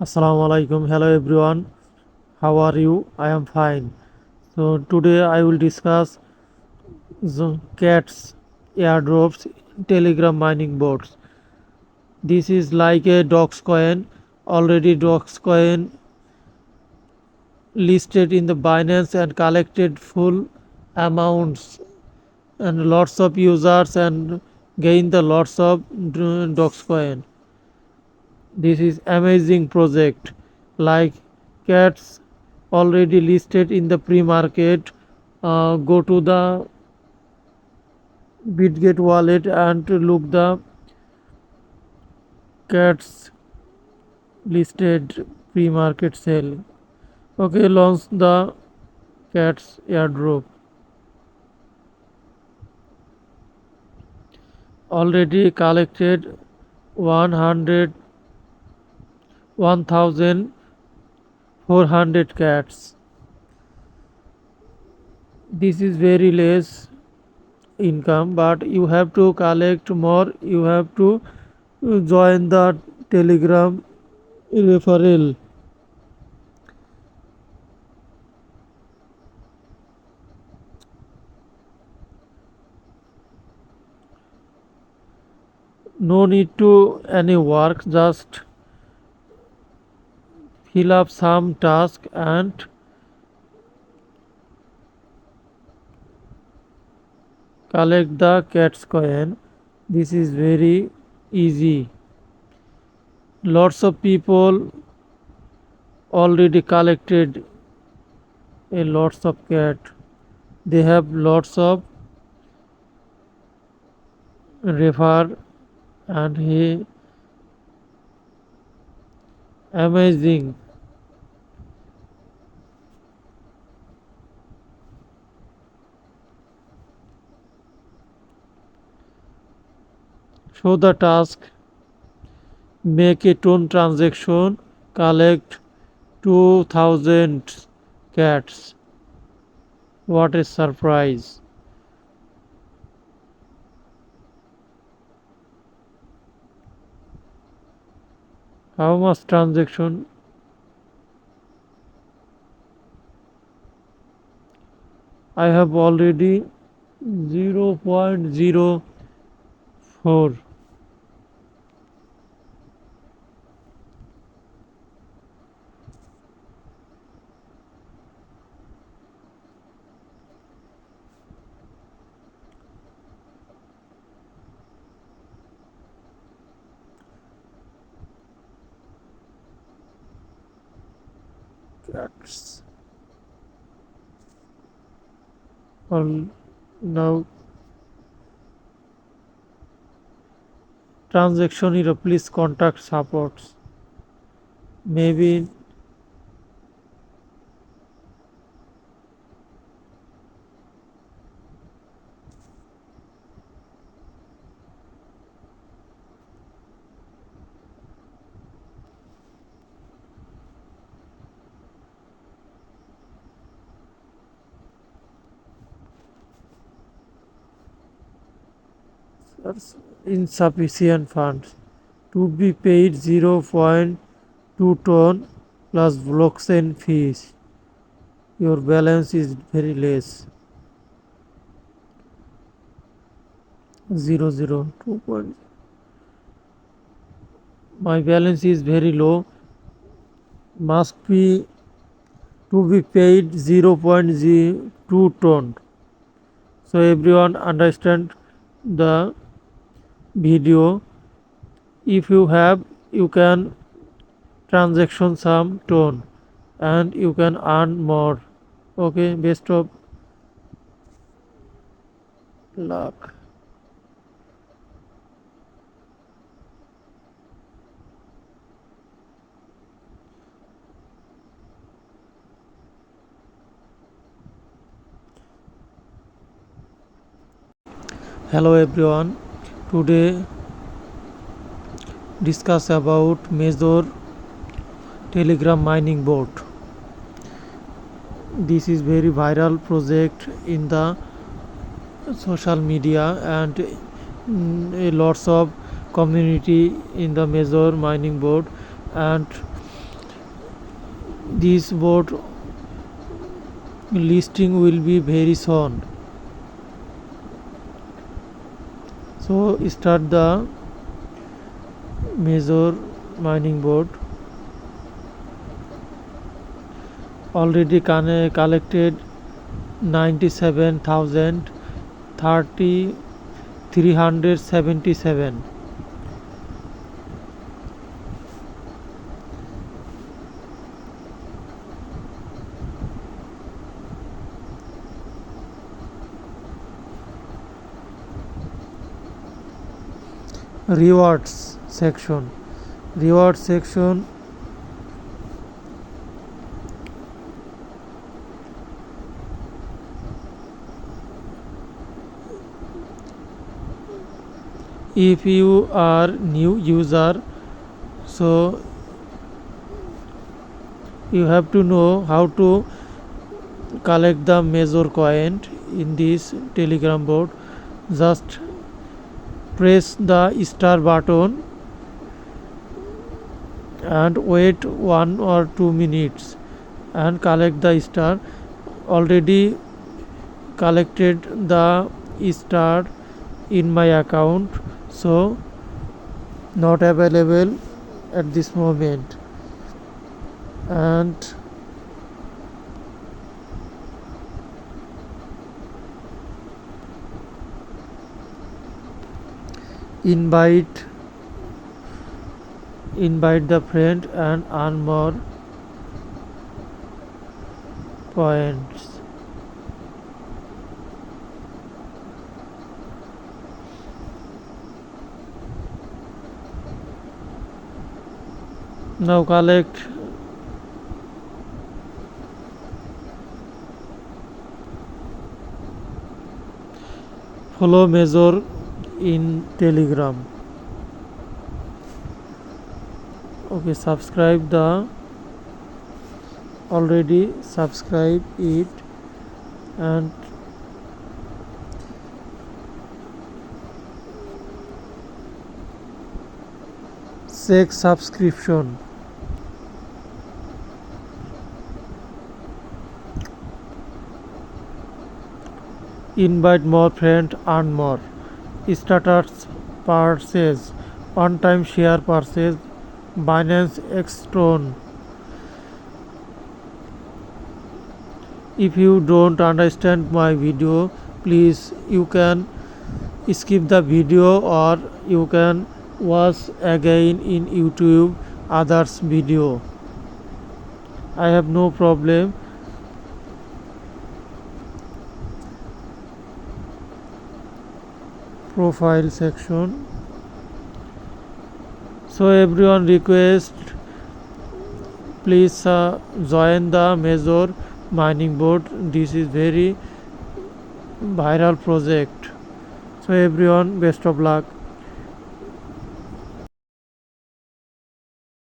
Assalamu alaikum. Hello everyone. How are you? I am fine. So today I will discuss cats, airdrops, telegram mining boards. This is like a Dogecoin. Already Dogecoin listed in the Binance and collected full amounts and lots of users and gain the lots of Dogecoin. This is amazing project like cats already listed in the pre-market. Go to the Bitget wallet and look the cats listed pre-market sale. Okay, launch the cats airdrop. Already collected 100 1400 cats. This is very less income, but you have to collect more. You have to join the telegram referral. No need to any work, just fill up some task and collect the cat's coin. This is very easy. Lots of people already collected a lots of cat. They have lots of refer and he amazing. Show the task, make a tone transaction, collect 2000 cats. What a surprise. How much transaction? I have already 0.04. Cats. Now transaction hero, please contact supports. Maybe insufficient funds to be paid 0.2 ton plus blockchain fees. Your balance is very less. 0.02. My balance is very low. Must be to be paid 0.02 ton. So everyone understand the video. If you have, you can transaction some ton and you can earn more. Okay, best of luck. Hello everyone. Today discuss about Major Telegram mining board. This is very viral project in the social media and a lots of community in the Major mining board, and This board listing will be very soon. So start the Major mining board. Already collected 97,377. Rewards section. Reward section. If you are new user, so you have to know how to collect the major coin in this Telegram board. Just press the star button and wait 1 or 2 minutes and collect the star. Already collected the star in my account, so not available at this moment. And invite the friend and earn more points. Now collect follow Major in Telegram. Okay, subscribe the already subscribe it and check subscription. Invite more friends, earn more. Starters purchase, one-time share purchase, Binance Extron. If you don't understand my video, please you can skip the video or you can watch again in YouTube others video. I have no problem. Profile section. So everyone request please join the Major mining board. This is very viral project. So everyone, best of luck.